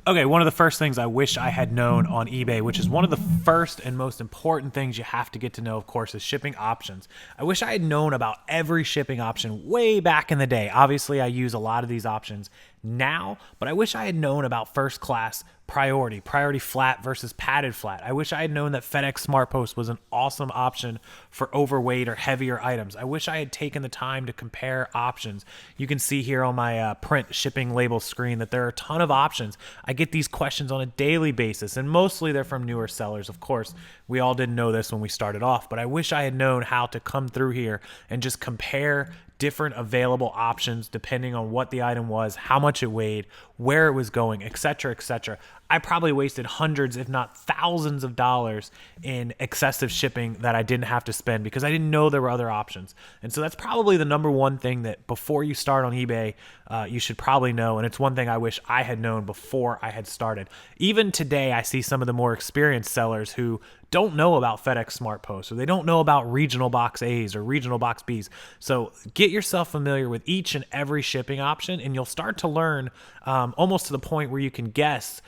Okay, one of the first things I wish I had known on eBay, which is one of the first and most important things you have to get to know, of course, is shipping options. I wish I had known about every shipping option way back in the day. Obviously, I use a lot of these options now, but I wish I had known about first class priority flat versus padded flat. I wish I had known that FedEx Smart Post was an awesome option for overweight or heavier items. I wish I had taken the time to compare options. You can see here on my print shipping label screen that there are a ton of options. I get these questions on a daily basis, and mostly they're from newer sellers. Of course, we all didn't know this when we started off, but I wish I had known how to come through here and just compare different available options depending on what the item was, how much it weighed, where it was going, etc., etc. I probably wasted hundreds, if not thousands of dollars in excessive shipping that I didn't have to spend because I didn't know there were other options. And so that's probably the number one thing that before you start on eBay, you should probably know. And it's one thing I wish I had known before I had started. Even today, I see some of the more experienced sellers who don't know about FedEx Smart Post, or they don't know about regional box A's or regional box B's. So get yourself familiar with each and every shipping option, and you'll start to learn almost to the point where you can guess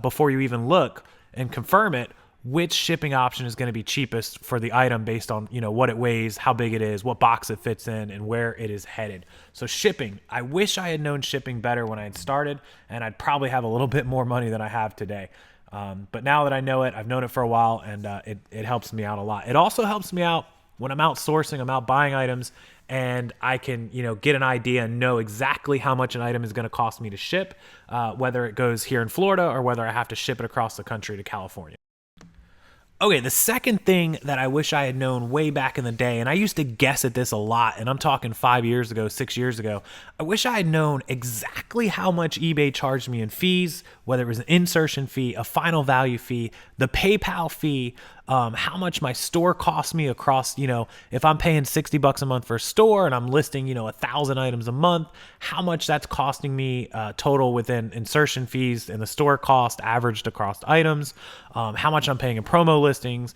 before you even look and confirm it, which shipping option is going to be cheapest for the item based on, what it weighs, how big it is, what box it fits in, and where it is headed. So shipping, I wish I had known shipping better when I had started, and I'd probably have a little bit more money than I have today. But now that I know it, I've known it for a while, and it helps me out a lot. It also helps me out when I'm out sourcing, I'm out buying items, and I can, get an idea and know exactly how much an item is going to cost me to ship, whether it goes here in Florida or whether I have to ship it across the country to California. Okay, the second thing that I wish I had known way back in the day, and I used to guess at this a lot, and I'm talking 5 years ago, 6 years ago, I wish I had known exactly how much eBay charged me in fees, whether it was an insertion fee, a final value fee, the PayPal fee, how much my store cost me across, if I'm paying $60 a month for a store and I'm listing, 1,000 items a month, how much that's costing me total within insertion fees and the store cost averaged across items, how much I'm paying in promo listings,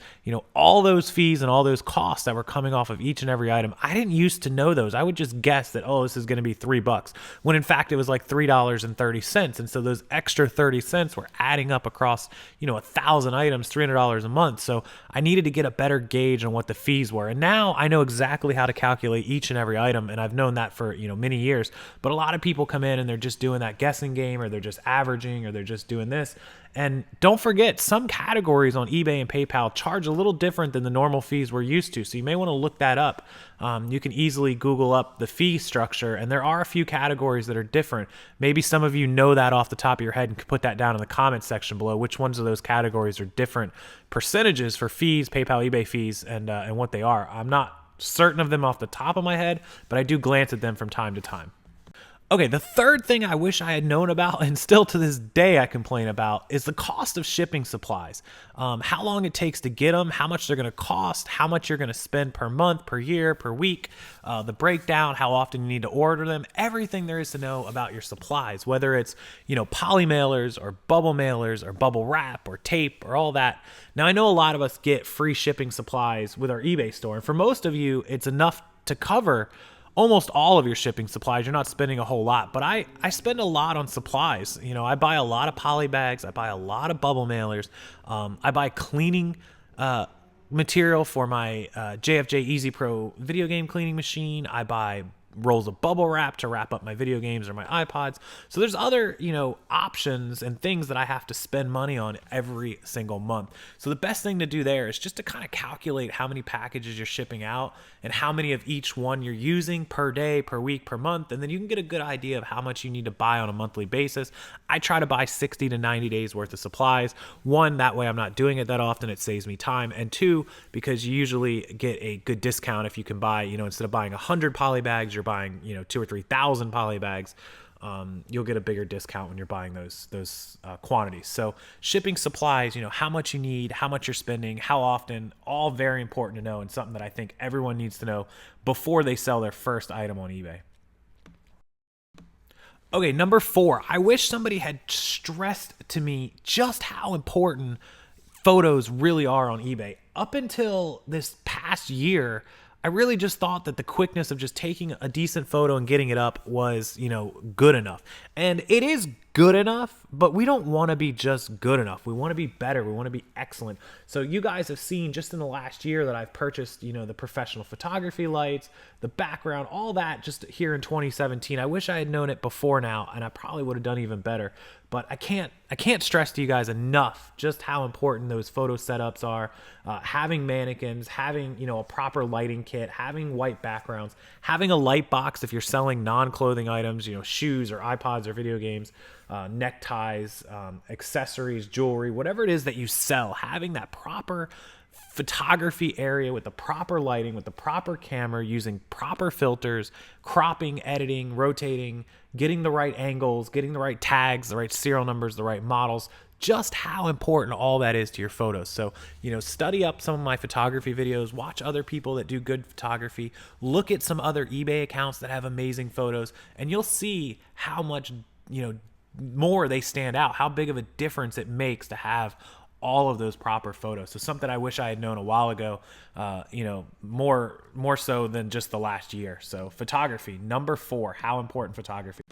all those fees and all those costs that were coming off of each and every item. I didn't used to know those. I would just guess that, this is going to be $3, when in fact it was like $3.30. And so those extra 30 cents were adding up across, 1,000 items, $300 a month. So I needed to get a better gauge on what the fees were. And now I know exactly how to calculate each and every item. And I've known that for, many years. But a lot of people come in and they're just doing that guessing game, or they're just averaging, or they're just doing this. And don't forget, some categories on eBay and PayPal charge a little different than the normal fees we're used to. So you may want to look that up. You can easily Google up the fee structure, and there are a few categories that are different. Maybe some of you know that off the top of your head and can put that down in the comment section below. Which ones of those categories are different percentages for fees, PayPal, eBay fees, and what they are. I'm not certain of them off the top of my head, but I do glance at them from time to time. Okay, the third thing I wish I had known about, and still to this day I complain about, is the cost of shipping supplies. How long it takes to get them, how much they're going to cost, how much you're going to spend per month, per year, per week, the breakdown, how often you need to order them, everything there is to know about your supplies, whether it's, poly mailers or bubble wrap or tape or all that. Now, I know a lot of us get free shipping supplies with our eBay store, and for most of you, it's enough to cover almost all of your shipping supplies. You're not spending a whole lot, but I spend a lot on supplies. I buy a lot of poly bags. I buy a lot of bubble mailers. I buy cleaning material for my JFJ Easy Pro video game cleaning machine. I buy rolls of bubble wrap to wrap up my video games or my iPods. So there's other, options and things that I have to spend money on every single month. So the best thing to do there is just to kind of calculate how many packages you're shipping out and how many of each one you're using per day, per week, per month. And then you can get a good idea of how much you need to buy on a monthly basis. I try to buy 60 to 90 days worth of supplies. One, that way I'm not doing it that often. It saves me time. And two, because you usually get a good discount if you can buy, instead of buying 100 poly bags, you're buying 2,000 or 3,000 poly bags. You'll get a bigger discount when you're buying those quantities. So shipping supplies, how much you need, how much you're spending, how often, all very important to know, and something that I think everyone needs to know before they sell their first item on eBay. Okay, number 4, I wish somebody had stressed to me just how important photos really are on eBay. Up until this past year, I really just thought that the quickness of just taking a decent photo and getting it up was, good enough. And it is good enough, but we don't want to be just good enough. We want to be better. We want to be excellent. So you guys have seen just in the last year that I've purchased, you know, the professional photography lights, the background, all that just here in 2017. I wish I had known it before now, and I probably would have done even better. But I can't stress to you guys enough just how important those photo setups are. Having mannequins, having, you know, a proper lighting kit, having white backgrounds, having a light box if you're selling non-clothing items, you know, shoes or iPods or video games, neckties, accessories, jewelry, whatever it is that you sell, having that proper photography area with the proper lighting, with the proper camera, using proper filters, cropping, editing, rotating, getting the right angles, getting the right tags, the right serial numbers, the right models, just how important all that is to your photos. So, you know, study up some of my photography videos, watch other people that do good photography, look at some other eBay accounts that have amazing photos, and you'll see how much, you know, more they stand out, how big of a difference it makes to have all of those proper photos. So something I wish I had known a while ago, you know, more so than just the last year. So photography, number 4, how important photography.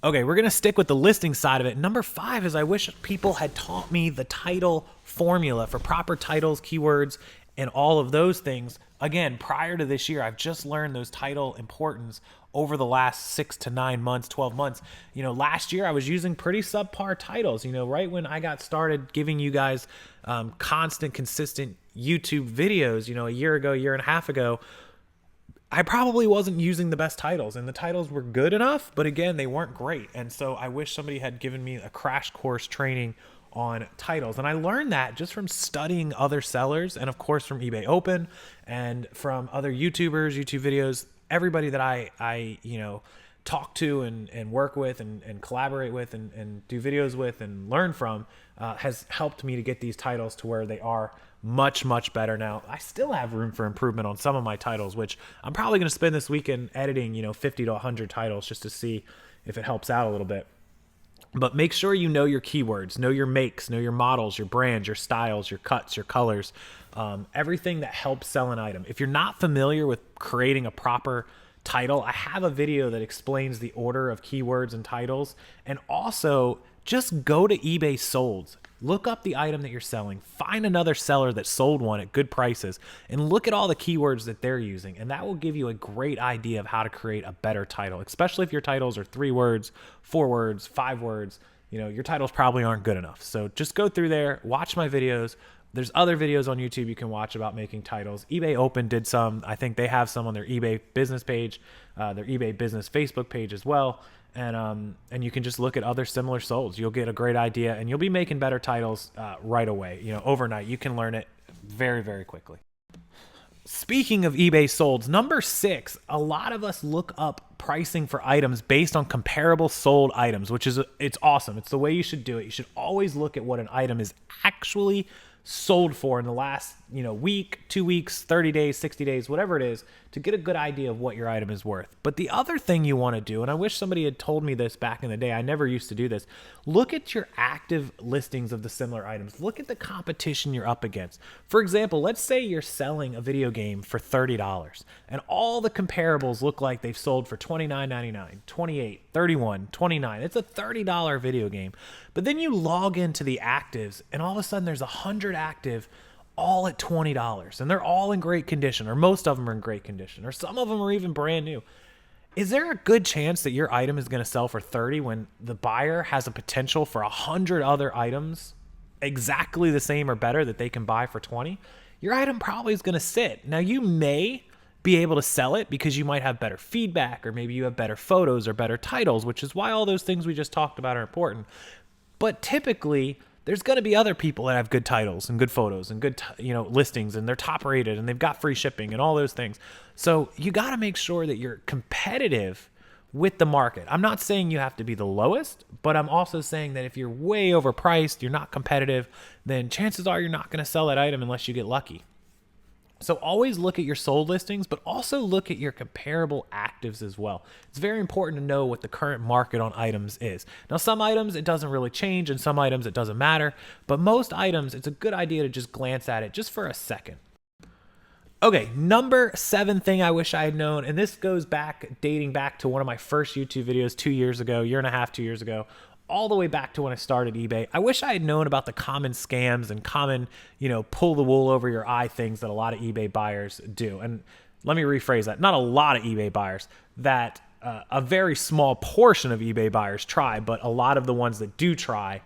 Okay, we're going to stick with the listing side of it. Number 5 is I wish people had taught me the title formula for proper titles, keywords, and all of those things. Again, prior to this year, I've just learned those title importance over the last 6 to 9 months, 12 months. You know, last year I was using pretty subpar titles, you know, right when I got started giving you guys consistent YouTube videos, you know, a year and a half ago, I probably wasn't using the best titles, and the titles were good enough, but again, they weren't great. And so I wish somebody had given me a crash course training on titles. And I learned that just from studying other sellers, and of course from eBay Open and from other YouTubers, YouTube videos, everybody that I you know, talk to and work with and collaborate with and do videos with and learn from has helped me to get these titles to where they are much better. Now, I still have room for improvement on some of my titles, which I'm probably going to spend this weekend editing, you know, 50 to 100 titles just to see if it helps out a little bit. But make sure you know your keywords, know your makes, know your models, your brands, your styles, your cuts, your colors, everything that helps sell an item. If you're not familiar with creating a proper title, I have a video that explains the order of keywords and titles. And also, just go to eBay Solds. Look up the item that you're selling. Find another seller that sold one at good prices and look at all the keywords that they're using. And that will give you a great idea of how to create a better title, especially if your titles are 3 words, 4 words, 5 words. You know, your titles probably aren't good enough. So just go through there, watch my videos. There's other videos on YouTube you can watch about making titles. eBay Open did some. I think they have some on their eBay business page, their eBay business Facebook page as well. And you can just look at other similar solds. You'll get a great idea, and you'll be making better titles right away. You know, overnight. You can learn it very quickly. Speaking of eBay solds, number 6, a lot of us look up pricing for items based on comparable sold items, which is, it's awesome. It's the way you should do it. You should always look at what an item is actually sold for in the last, you know, week, 2 weeks, 30 days, 60 days, whatever it is, to get a good idea of what your item is worth. But the other thing you want to do, and I wish somebody had told me this back in the day, I never used to do this, look at your active listings of the similar items. Look at the competition you're up against. For example, let's say you're selling a video game for $30 and all the comparables look like they've sold for $29.99, $28, $31, $29. It's a $30 video game. But then you log into the actives and all of a sudden there's 100 active all at $20 and they're all in great condition, or most of them are in great condition, or some of them are even brand new. Is there a good chance that your item is going to sell for 30 when the buyer has a potential for 100 other items exactly the same or better that they can buy for 20? Your item probably is going to sit. Now, you may be able to sell it because you might have better feedback, or maybe you have better photos or better titles, which is why all those things we just talked about are important. But typically, there's going to be other people that have good titles and good photos and good, listings, and they're top rated and they've got free shipping and all those things. So you got to make sure that you're competitive with the market. I'm not saying you have to be the lowest, but I'm also saying that if you're way overpriced, you're not competitive, then chances are you're not going to sell that item unless you get lucky. So always look at your sold listings, but also look at your comparable actives as well. It's very important to know what the current market on items is. Now, some items, it doesn't really change, and some items, it doesn't matter. But most items, it's a good idea to just glance at it just for a second. Okay, number 7 thing I wish I had known, and this goes back, dating back to one of my first YouTube videos 2 years ago, year and a half, 2 years ago, all the way back to when I started eBay. I wish I had known about the common scams and common, pull the wool over your eye things that a lot of eBay buyers do. And let me rephrase that. Not a lot of eBay buyers, that a very small portion of eBay buyers try, but a lot of the ones that do try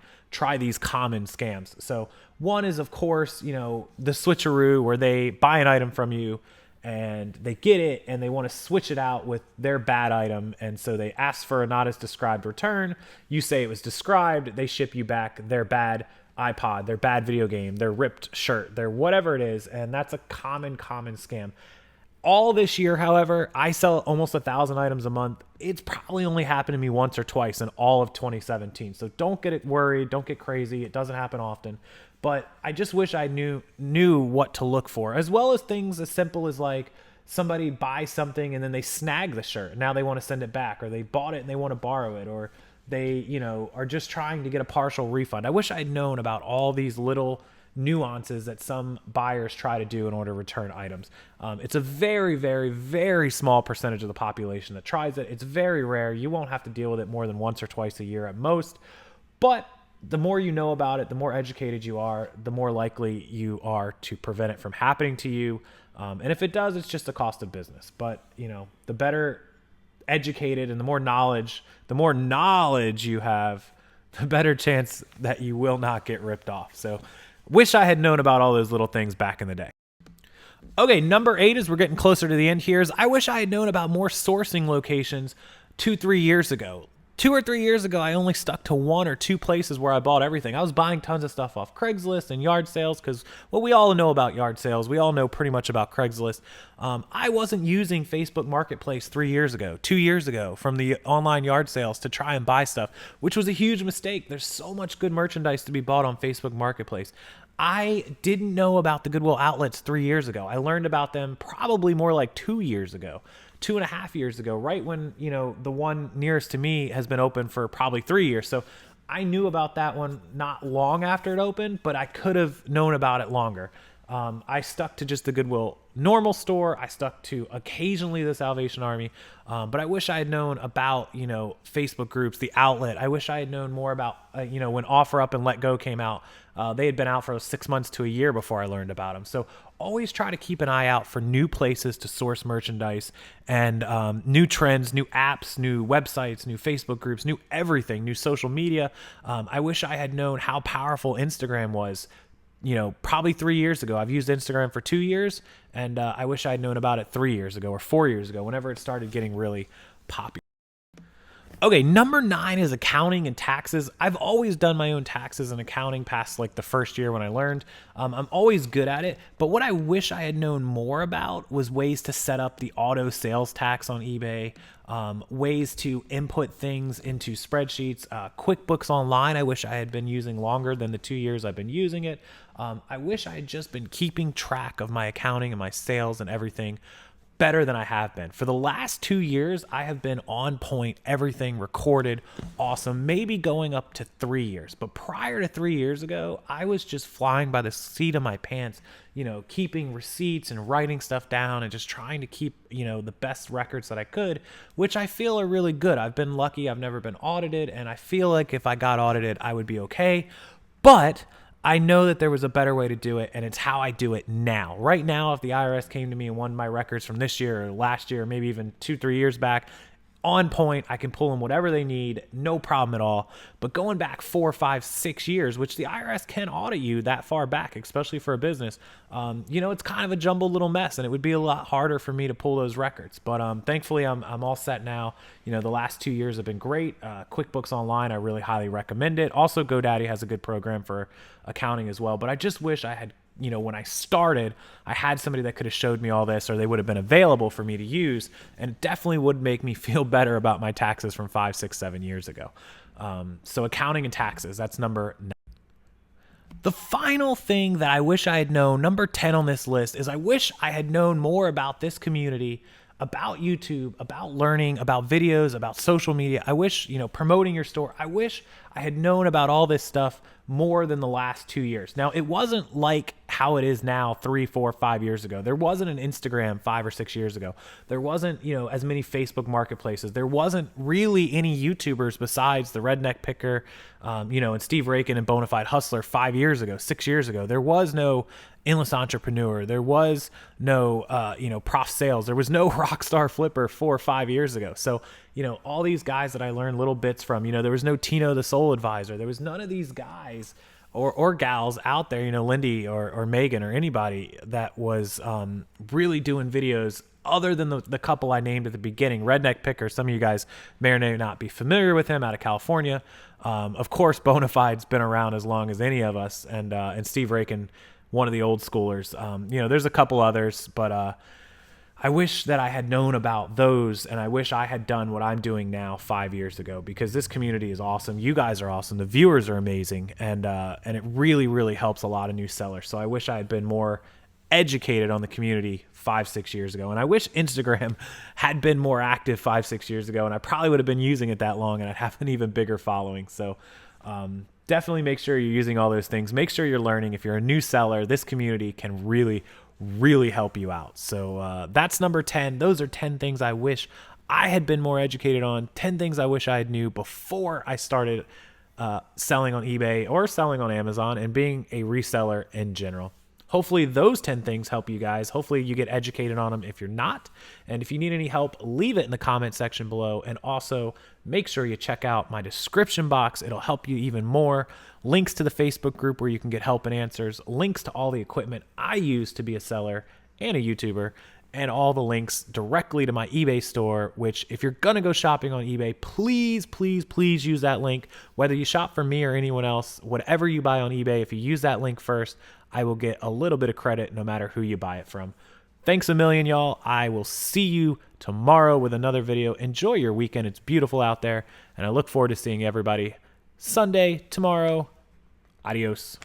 these common scams. So one is, of course, the switcheroo, where they buy an item from you and they get it and they want to switch it out with their bad item. And so they ask for a not as described return. You say it was described. They ship you back their bad iPod, their bad video game, their ripped shirt, their whatever it is. And that's a common scam. All this year, however, I sell almost 1,000 items a month. It's probably only happened to me once or twice in all of 2017. So don't get worried. Don't get crazy. It doesn't happen often. But I just wish I knew what to look for, as well as things as simple as like somebody buys something and then they snag the shirt. Now they want to send it back, or they bought it and they want to borrow it, or they, are just trying to get a partial refund. I wish I'd known about all these little nuances that some buyers try to do in order to return items. It's a very, very, very small percentage of the population that tries it. It's very rare. You won't have to deal with it more than once or twice a year at most. But the more you know about it, the more educated you are, the more likely you are to prevent it from happening to you. And if it does, it's just a cost of business. But, the better educated and the more knowledge you have, the better chance that you will not get ripped off. So wish I had known about all those little things back in the day. Okay, number 8, as we're getting closer to the end here, is I wish I had known about more sourcing locations 2-3 years ago. 2 or 3 years ago, I only stuck to 1 or 2 places where I bought everything. I was buying tons of stuff off Craigslist and yard sales because, well, we all know about yard sales. We all know pretty much about Craigslist. I wasn't using Facebook Marketplace 3 years ago, 2 years ago from the online yard sales to try and buy stuff, which was a huge mistake. There's so much good merchandise to be bought on Facebook Marketplace. I didn't know about the Goodwill outlets 3 years ago. I learned about them probably more like 2 years ago. 2.5 years ago, right when, the one nearest to me has been open for probably 3 years. So I knew about that one not long after it opened, but I could have known about it longer. I stuck to just the Goodwill normal store. I stuck to occasionally the Salvation Army. But I wish I had known about, Facebook groups, the outlet. I wish I had known more about, when Offer Up and Let Go came out. They had been out for 6 months to a year before I learned about them. So always try to keep an eye out for new places to source merchandise and new trends, new apps, new websites, new Facebook groups, new everything, new social media. I wish I had known how powerful Instagram was, probably 3 years ago. I've used Instagram for 2 years, and I wish I had known about it 3 years ago or 4 years ago, whenever it started getting really popular. Okay, number 9 is accounting and taxes. I've always done my own taxes and accounting past like the first year when I learned. I'm always good at it, but what I wish I had known more about was ways to set up the auto sales tax on eBay, ways to input things into spreadsheets, QuickBooks Online. I wish I had been using longer than the 2 years I've been using it. I wish I had just been keeping track of my accounting and my sales and everything better than I have been. For the last 2 years, I have been on point, everything recorded, awesome, maybe going up to 3 years. But prior to 3 years ago, I was just flying by the seat of my pants, keeping receipts and writing stuff down and just trying to keep, the best records that I could, which I feel are really good. I've been lucky. I've never been audited, and I feel like if I got audited, I would be okay. But I know that there was a better way to do it, and it's how I do it now. Right now, if the IRS came to me and wanted my records from this year or last year, or maybe even 2-3 years back, on point, I can pull them whatever they need, no problem at all. But going back 4, 5, 6 years, which the IRS can audit you that far back, especially for a business, it's kind of a jumbled little mess, and it would be a lot harder for me to pull those records. But thankfully, I'm all set now. The last 2 years have been great. QuickBooks Online, I really highly recommend it. Also, GoDaddy has a good program for accounting as well. But I just wish I had, when I started, I had somebody that could have showed me all this, or they would have been available for me to use, and it definitely would make me feel better about my taxes from 5, 6, 7 years ago. So accounting and taxes, that's number 9. The final thing that I wish I had known, number 10 on this list, is I wish I had known more about this community, about YouTube, about learning, about videos, about social media. I wish, promoting your store, I wish I had known about all this stuff more than the last 2 years. Now, it wasn't like how it is now 3, 4, 5 years ago. There wasn't an Instagram 5 or 6 years ago. There wasn't, as many Facebook marketplaces. There wasn't really any YouTubers besides the Redneck Picker, and Steve Rakin and Bonafide Hustler 5 years ago, 6 years ago. There was no Endless Entrepreneur. There was no, Prof Sales. There was no Rockstarflipper 4 or 5 years ago. So, all these guys that I learned little bits from, there was no Tino the Soul Advisor. There was none of these guys or gals out there, Lindy or Megan or anybody that was really doing videos other than the couple I named at the beginning. Redneck Picker, some of you guys may or may not be familiar with him, out of California. Of course, Bonafide's been around as long as any of us, and Steve Rakin, one of the old schoolers. There's a couple others, but I wish that I had known about those, and I wish I had done what I'm doing now 5 years ago, because this community is awesome. You guys are awesome. The viewers are amazing, and it really, really helps a lot of new sellers. So I wish I had been more educated on the community 5, 6 years ago. And I wish Instagram had been more active 5, 6 years ago, and I probably would have been using it that long, and I'd have an even bigger following. So definitely make sure you're using all those things. Make sure you're learning. If you're a new seller, this community can really help you out. So that's number 10. Those are 10 things I wish I had been more educated on. 10 things I wish I had knew before I started selling on eBay or selling on Amazon and being a reseller in general. Hopefully those 10 things help you guys. Hopefully you get educated on them if you're not. And if you need any help, leave it in the comment section below. And also make sure you check out my description box. It'll help you even more. Links to the Facebook group where you can get help and answers. Links to all the equipment I use to be a seller and a YouTuber. And all the links directly to my eBay store, which if you're going to go shopping on eBay, please, please, please use that link. Whether you shop for me or anyone else, whatever you buy on eBay, if you use that link first, I will get a little bit of credit no matter who you buy it from. Thanks a million, y'all. I will see you tomorrow with another video. Enjoy your weekend. It's beautiful out there, and I look forward to seeing everybody Sunday, tomorrow. Adios.